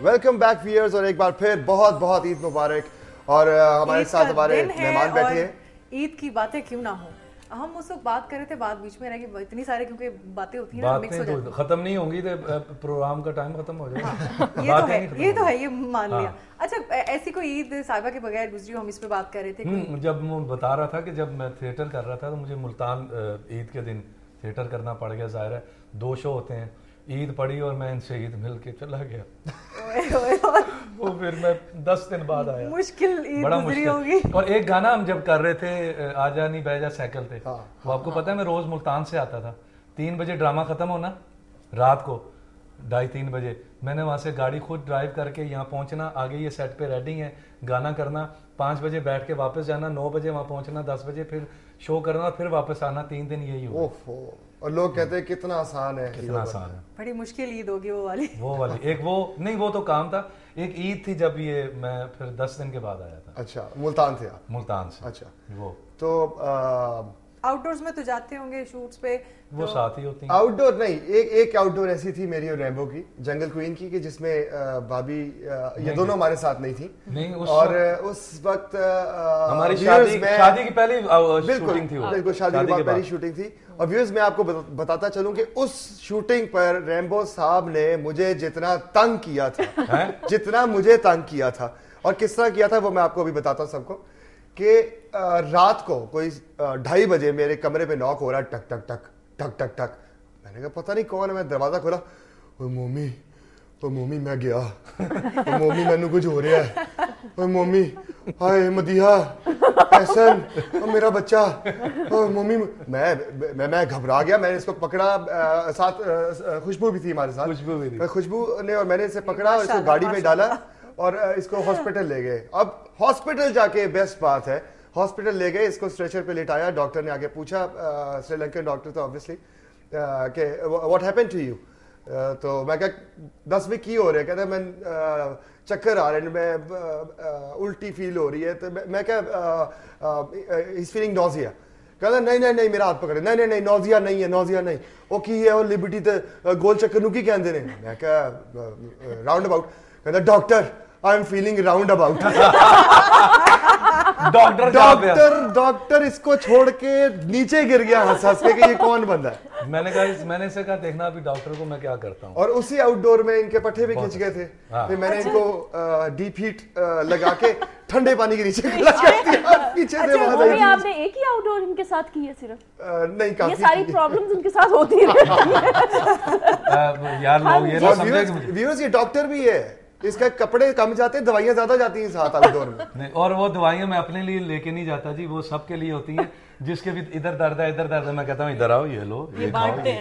Welcome back wears, اور ایک بار پھر بہت بہت عید مبارک. اور ہمارے ساتھ ہمارے مہمان بیٹھے ہیں. عید کی باتیں کیوں نہ ہوں, ہم اس وقت بات کر رہے تھے, بات بیچ میں رہ گئی اتنی سارے, کیونکہ باتیں ہوتی ہیں باتیں تو ختم نہیں ہوں گی تو پروگرام کا ٹائم ختم ہو جائے گا. یہ تو ہے, یہ مان لیا. اچھا, ایسی کوئی عید صاحبہ کے بغیر گزری ہو, ہم اس پہ بات کر رہے تھے. جب میں بتا رہا تھا کہ جب میں تھیٹر کر رہا تھا تو مجھے ملتان عید کے دن تھیٹر کرنا پڑ گیا. ظاہر ہے 2 شو ہوتے ہیں, عید پڑی اور میں ان سے عید مل کے چلا گیا. وہ پھر میں 10 دن بعد آیا. مشکل عید بڑا گزری ہوگی. اور ایک گانا ہم جب کر رہے تھے آجا نہیں بہ جا سائیکل پہ, وہ آپ کو پتا ہے میں روز ملتان سے آتا تھا. 3 بجے ڈرامہ ختم ہونا, رات کو 2:30-3 بجے میں نے وہاں سے گاڑی خود ڈرائیو کر کے یہاں پہنچنا, آگے یہ سیٹ پہ ریڈنگ ہے, گانا کرنا, 5 بجے بیٹھ کے واپس جانا, 9 بجے وہاں پہنچنا, 10 بجے پھر شو کرنا اور پھر واپس آنا. 3 دن یہی ہوا. اور لوگ کہتے ہیں کتنا آسان ہے, کتنا آسان ہے. بڑی مشکل عید ہوگی وہ والی. ایک وہ نہیں, وہ تو کام تھا. ایک عید تھی جب یہ میں پھر 10 دن کے بعد آیا تھا. اچھا, ملتان تھے آپ؟ ملتان سے. اچھا, وہ تو آؤٹ ڈورز میں تو جاتے ہوں گے شوٹس پہ, وہ ساتھ ہی ہوتی ہیں. آؤٹ ڈور نہیں, ایک آؤٹ ڈور ایسی تھی میری اور ریمبو کی, جنگل کوئین کی, کہ جس میں بھابھی یہ دونوں ہمارے ساتھ نہیں تھیں. اور اس وقت ہماری شادی کی پہلی شوٹنگ تھی. بالکل شادی کے بعد پہلی شوٹنگ تھی. اور ویورز میں آپ کو بتاتا چلوں کہ اس شوٹنگ پر ریمبو صاحب نے مجھے جتنا تنگ کیا تھا اور کس طرح کیا تھا, وہ میں آپ کو ابھی بتاتا ہوں سب کو. کہ رات کو کوئی 2:30 بجے میرے کمرے پہ ناک ہو رہا ہے, ٹک ٹک ٹک ٹک ٹک ٹک. میں نے کہا پتہ نہیں کون ہے, میں دروازہ کھولا, اوہ مومی میں گیا, مومی مینو کچھ ہو رہا ہے, اوہ مومی, ہائے مدیحہ, احسن, اور میرا بچہ, اوہ مومی. میں گھبرا گیا. میں نے اس کو پکڑا, ساتھ خوشبو بھی تھی ہمارے ساتھ. خوشبو نے اور میں نے اسے پکڑا اور اس کو گاڑی میں ڈالا اور اس کو ہاسپٹل لے گئے. اب ہاسپٹل جا کے بیسٹ بات ہے, ہاسپٹل لے گئے, اس کو اسٹریچر پہ لٹایا. ڈاکٹر نے آگے پوچھا, سری لنکن ڈاکٹر تو آبویسلی, کہ واٹ ہیپن ٹو یو. تو میں کہا 10 میں کی ہو رہا ہے. کہتا ہے میں چکر آ رہے ہیں, میں الٹی فیل ہو رہی ہے. تو میں کہا ہیز فیلنگ نوزیا. کہتا نہیں میرا ہاتھ پکڑے, نہیں نوزیا نہیں. وہ کی ہے وہ لبرٹی تے گول چکر نو کی کہندے نے. میں کہا راؤنڈ اباؤٹ. کہتا doctor I am feeling roundabout. Doctor اس کو چھوڑ کے نیچے گر گیا ہنس ہنس کے کہ یہ کون بندہ ہے. میں نے اسے کہا دیکھنا ابھی ڈاکٹر کو میں کیا کرتا ہوں. اور اسی آؤٹ ڈور میں ان کے پٹھے بھی کھنچ گئے تھے. پھر میں نے ان کو ڈیپ ہیٹ لگا کے ٹھنڈے پانی کے نیچے کلچ کر دیا. پیچھے سے وہاں سے آپ نے ایک ہی آؤٹ ڈور ان کے ساتھ کی ہے صرف؟ نہیں, کافی. یہ ساری پرابلمز ان کے ساتھ ہوتی ہیں یار. لوگ یہ نہ سمجھے ویورز, یہ ڈاکٹر بھی ہے, اس کا کپڑے کم جاتے ہیں, دوائیاں زیادہ جاتی ہیں ساتھ آؤٹ ڈور میں. اور وہ دوائیاں میں اپنے لیے لے کے نہیں جاتا جی, وہ سب کے لیے ہوتی ہیں. جس کے بھی ادھر درد ہے میں کہتا ہوں ادھر آؤ, یہ لو, یہ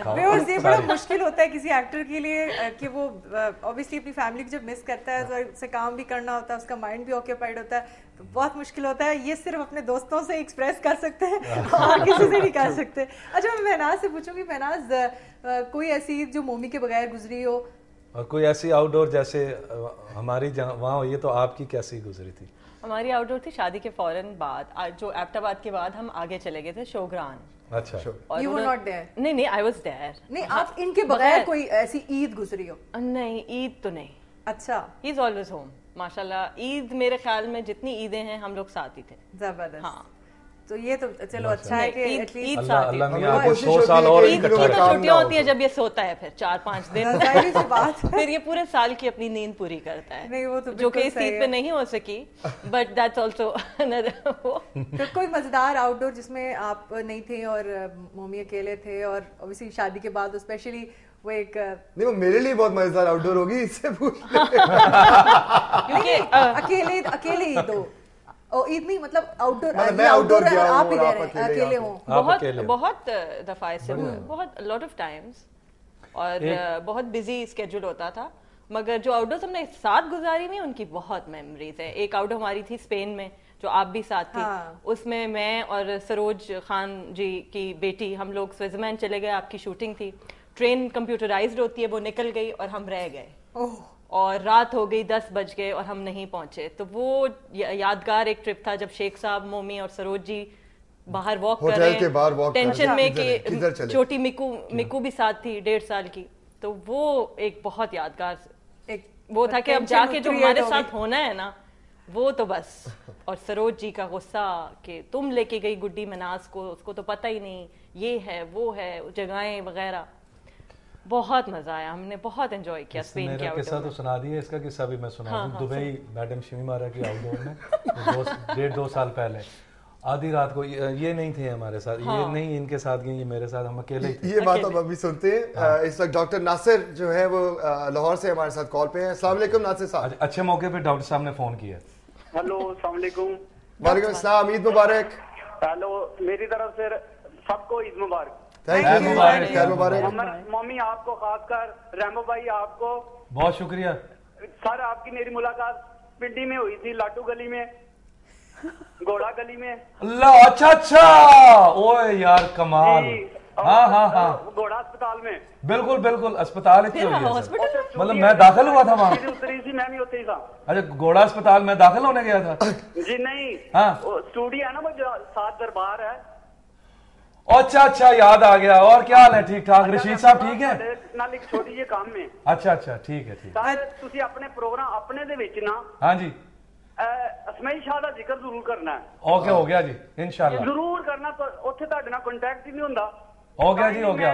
کھاؤ. یہ بڑا مشکل ہوتا ہے کسی ایکٹر کے لیے کہ وہ obviously اپنی فیملی کو جب مس کرتا ہے تو اسے کام بھی کرنا ہوتا ہے, اس کا مائنڈ بھی آکیوپائڈ ہوتا ہے, تو بہت مشکل ہوتا ہے. یہ صرف اپنے دوستوں سے ایکسپریس کر سکتے ہیں اور کسی سے نہیں کر سکتے. اچھا, میں مہناز سے پوچھوں گی, مہناز کوئی ایسی جو مومی کے بغیر گزری ہو, اور کوئی ایسی آؤٹ ڈور جیسے ہماری وہاں ہوئی ہے, تو آپ کی کیسی گزری تھی؟ ہماری آؤٹ ڈور تھی شادی کے فوراً بعد, جو ایبٹ آباد کے بعد ہم آگے چلے گئے تھے شوگران. اچھا, you were not there? نہیں, I was there. نہیں, آپ ان کے بغیر کوئی ایسی عید گزری ہو؟ نہیں, عید تو نہیں. اچھا, he is always home. ماشاءاللہ عید میرے خیال میں جتنی عیدیں ہیں ہم لوگ ساتھ ہی تھے. زبردست. ہاں, تو یہ تو چلو اچھا ہے کہ عید ساتھ ہی. عید کی تو چھٹیاں ہوتی ہیں جب یہ سوتا ہے پھر 4-5 دن, پھر یہ پورے سال کی اپنی نیند پوری کرتا ہے, جو کہ اس عید پہ نہیں ہو سکی, بٹ دیٹس آلسو تو کوئی مزیدار آؤٹ ڈور جس میں آپ نہیں تھے اور مومی اکیلے تھے, اور اوبیسلی شادی کے بعد اسپیشلی وہ ایک نہیں, وہ میرے لیے بہت مزیدار آؤٹ ڈور ہوگی, اس سے پوچھ اکیلے ہی دو عید نہیں, مطلب آؤٹ ڈور آپ ہی اکیلے ہوں. بہت دفعہ سے, بہت لاٹ آف ٹائمس, اور بہت بزی اسکیڈول ہوتا تھا, مگر جو آؤٹ ڈورز ہم نے ساتھ گزاری ہوئی ان کی بہت میموریز ہیں. ایک آؤٹ ڈور ہماری تھی اسپین میں, جو آپ بھی ساتھ تھی. اس میں میں اور سروج خان جی کی بیٹی, ہم لوگ سوئٹزرلینڈ چلے گئے, آپ کی شوٹنگ تھی. ٹرین کمپیوٹرائزڈ ہوتی ہے, وہ نکل گئی اور ہم رہ گئے, اور رات ہو گئی, 10 بج گئے اور ہم نہیں پہنچے. تو وہ یادگار ایک ٹرپ تھا, جب شیخ صاحب, مومی اور سروج جی باہر واک کر رہے ہیں ٹینشن میں کہ چھوٹی مکو بھی ساتھ تھی 1.5 سال کی. تو وہ ایک بہت یادگار وہ تھا کہ اب جا کے جو ہمارے ساتھ ہونا ہے نا وہ تو بس. اور سروج جی کا غصہ کہ تم لے کے گئی گڈی مناز کو, اس کو تو پتہ ہی نہیں یہ ہے وہ ہے جگہیں وغیرہ. بہت مزہ آیا, ہم نے بہت انجوائے کیا اسپین کے قصہ تو سنا دیا, اس کا قصہ بھی میں سنا دوں. دبئی میڈم شمیمارا کی آؤٹ ڈور میں 1.5-2 سال پہلے آدھی رات کو, یہ نہیں تھے ہمارے ساتھ, یہ نہیں ان کے ساتھ گئے, یہ میرے ساتھ, ہم اکیلے ہی تھے. یہ بات ہم ابھی سنتے ہیں. اس وقت ڈاکٹر ناصر جو ہے وہ لاہور سے ہمارے ساتھ کال پہ ہیں. السلام علیکم ناصر صاحب. اچھے موقع پہ ڈاکٹر صاحب نے فون کیا. ہیلو السلام علیکم. وعلیکم السلام, عید مبارک. ہیلو میری طرف سے سب کو عید مبارک. تھینک یو, خیر مبارک. ممی آپ کو خاص کر, ریمو بھائی آپ کو بہت شکریہ سر. آپ کی میری ملاقات پنڈی میں ہوئی تھی, لاٹو گلی میں, گھوڑا گلی میں. اللہ, اچھا اچھا, اوے یار کمال. ہاں ہاں ہاں, گھوڑا اسپتال میں. بالکل بالکل, اسپتال اتنی ہوئی ہے, مطلب میں داخل ہوا تھا وہاں. اتری سی میں بھی ہوتے ہی تھا. اچھا, گھوڑا اسپتال میں داخل ہونے گیا تھا. جی نہیں, ہاں اسٹوڈیو ہے نا وہ جو ساتھ دربار ہے. اچھا اچھا, یاد آ گیا. اور کیا حال ہے, ٹھیک ٹھاک؟ رشید صاحب ٹھیک ہے؟ ਨਾਲ ਇੱਕ ਛੋਟੀ ਜਿਹੀ ਕੰਮ ਹੈ. ਅੱਛਾ ਅੱਛਾ, ਠੀਕ ਹੈ ਠੀਕ ਹੈ. ਤੁਸੀਂ ਆਪਣੇ ਪ੍ਰੋਗਰਾਮ ਆਪਣੇ ਦੇ ਵਿੱਚ ਨਾ ਹਾਂ ਜੀ ਅਸਮਾਈਲ ਸ਼ਾਹ ਦਾ ਜ਼ਿਕਰ ਜ਼ਰੂਰ ਕਰਨਾ ਹੈ. ਓਕੇ, ਹੋ ਗਿਆ ਜੀ, ਇਨਸ਼ਾਅੱਲਾ ਜ਼ਰੂਰ ਕਰਨਾ. ਉੱਥੇ ਤੁਹਾਡੇ ਨਾਲ ਕੰਟੈਕਟ ਹੀ ਨਹੀਂ ਹੁੰਦਾ. ਹੋ ਗਿਆ ਜੀ, ਹੋ ਗਿਆ.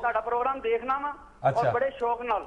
ਤੁਹਾਡਾ ਪ੍ਰੋਗਰਾਮ ਦੇਖਣਾ ਵਾ ਔਰ ਬੜੇ ਸ਼ੌਕ ਨਾਲ.